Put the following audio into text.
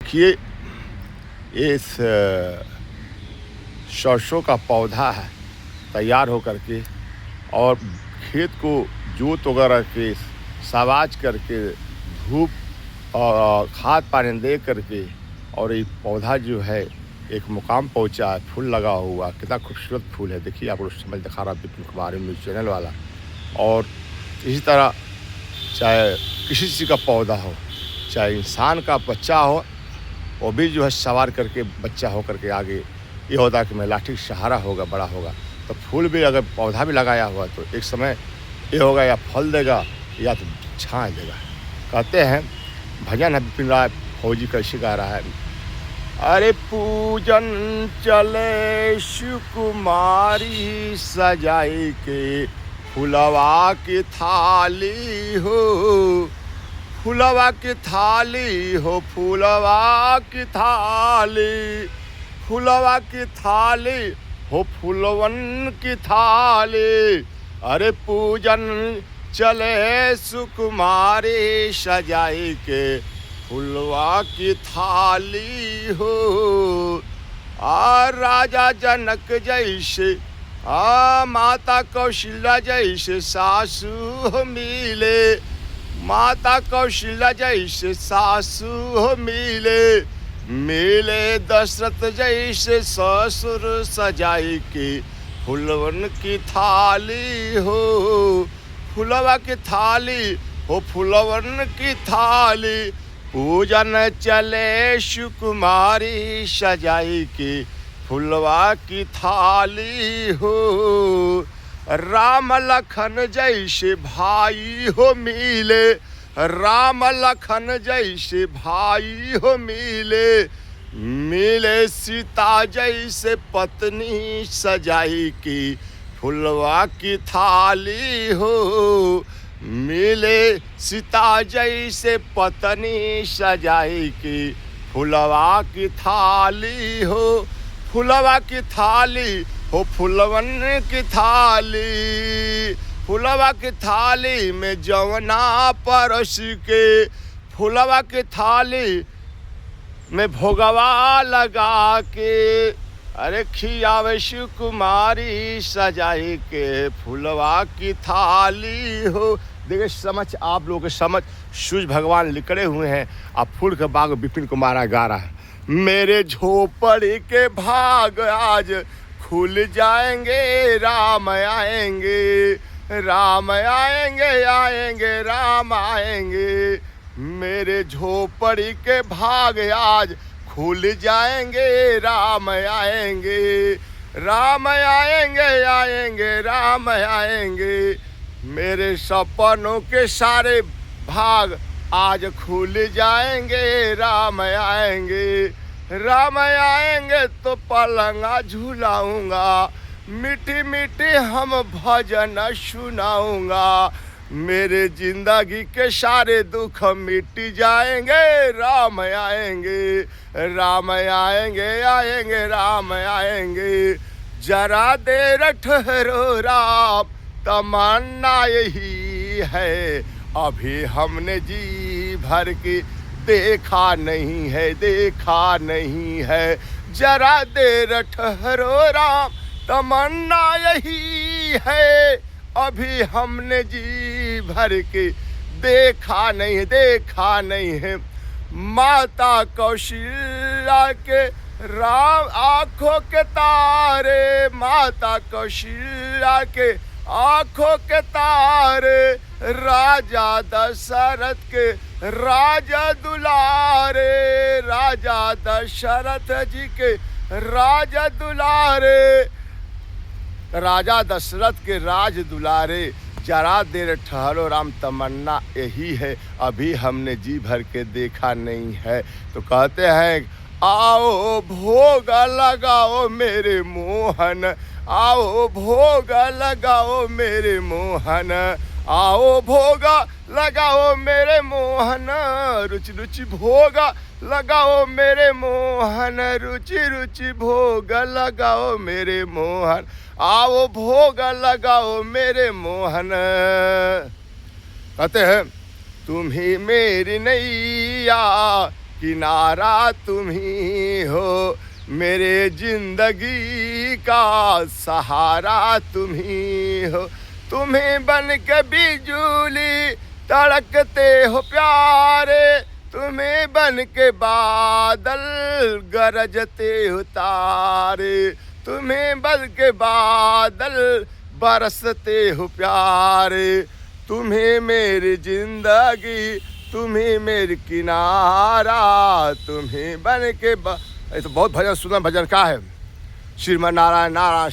देखिए, ये सरसों का पौधा है तैयार हो करके और खेत को जोत वगैरह के सावाज करके धूप और खाद पानी दे करके और ये पौधा जो है एक मुकाम पहुंचा है, फूल लगा हुआ, कितना खूबसूरत फूल है। देखिए, आप लोग समझ दिखा रहा विपिन कुमार न्यूज़ चैनल वाला। और इसी तरह चाहे किसी चीज़ का पौधा हो, चाहे इंसान का बच्चा हो, वो भी जो है सवार करके बच्चा हो करके आगे ये होता है कि मैं लाठी सहारा होगा, बड़ा होगा। तो फूल भी अगर पौधा भी लगाया हुआ तो एक समय ये होगा या फल देगा या तो छाँव देगा। कहते हैं, भजन है विपिन राय फौजी कैसे गा रहा है, अरे पूजन चले सुकुमारी सजाई के फुलवा की थाली हो, फुलवा की थाली हो, फुलवा की थाली, फुलवा की थाली हो, फुलवन की थाली। अरे पूजन चले सुकुमारी सजाई के फुलवा की थाली हो। राजा जनक जैसे माता कौशल्या जैसे सासू मिले, माता कौशल्या जैसे सासू मिले, मिले दशरथ जैसे ससुर सजाई के फुलवन की थाली हो, फुलवा की थाली हो, फुलवन की थाली। पूजन चले सुकुमारी सजाई की फुलवा की थाली हो। राम लखन जैसे भाई हो मिले, राम लखन जैसे भाई हो मिले, मिले सीता जैसे पत्नी सजाई की फुलवा की थाली हो, मिले सीता जैसे पत्नी सजाई की फुलवा की थाली हो, फुलवा की थाली हो, फुलवन की थाली। फुलवा की थाली में जवना परस के, फुलवा की थाली में भोगवा लगा के, अरे खियावे सुकुमारी सजाई के फुलवा की थाली हो। देखिए, समझ आप लोगों के समझ सूर्य भगवान लिखड़े हुए हैं। आप फूल के बाग विपिन कुमार गा रहा है, मेरे झोपड़ी के भाग आज खुल जाएंगे, राम आएंगे, राम आएंगे, आएंगे राम आएंगे। मेरे झोपड़ी के भाग आज खुल जाएंगे, राम आएंगे, राम आएंगे, आएंगे राम आएंगे। मेरे सपनों के सारे भाग आज खुल जाएंगे, राम आएंगे, राम आएंगे तो पलंगा झूलाऊंगा, मीठी मीठी हम भजन सुनाऊंगा। मेरे जिंदगी के सारे दुख मिट जाएंगे, राम आएंगे, राम आएंगे, आएंगे राम आएंगे। जरा देर ठहरो राम, तमन्ना यही है, अभी हमने जी भर के देखा नहीं है, देखा नहीं है। जरा देर ठहरो राम, तमन्ना यही है, अभी हमने जी भर के देखा नहीं है, देखा नहीं है। माता कौशल्या के राम आँखों के तारे, माता कौशल्या के आँखों के तारे, राजा दशरथ के राजा दुलारे, राजा दशरथ जी के राजा दुलारे, राजा दशरथ के राज दुलारे। जरा देर ठहरो राम, तमन्ना यही है, अभी हमने जी भर के देखा नहीं है। तो कहते हैं, आओ भोग लगाओ मेरे मोहन, आओ भोग लगाओ मेरे मोहन, आओ भोग लगाओ मेरे मोहन, रुचि रुचि भोग लगाओ मेरे मोहन, रुचि रुचि भोग लगाओ मेरे मोहन, आओ भोग लगाओ मेरे मोहन। कहते हैं, तुम ही मेरी नैया किनारा तुम ही हो, मेरे जिंदगी का सहारा तुम ही हो। तुम्हें बन के बिजली तड़कते हो प्यारे, तुम्हें बन के बादल गरजते हो तारे, तुम्हें बन के बादल बरसते हो प्यारे। तुम्हें मेरी जिंदगी, तुम्हें मेरी किनारा, तुम्हें बन के ये तो बहुत भजन सुना, भजन का है। श्रीमन नारायण नारायण।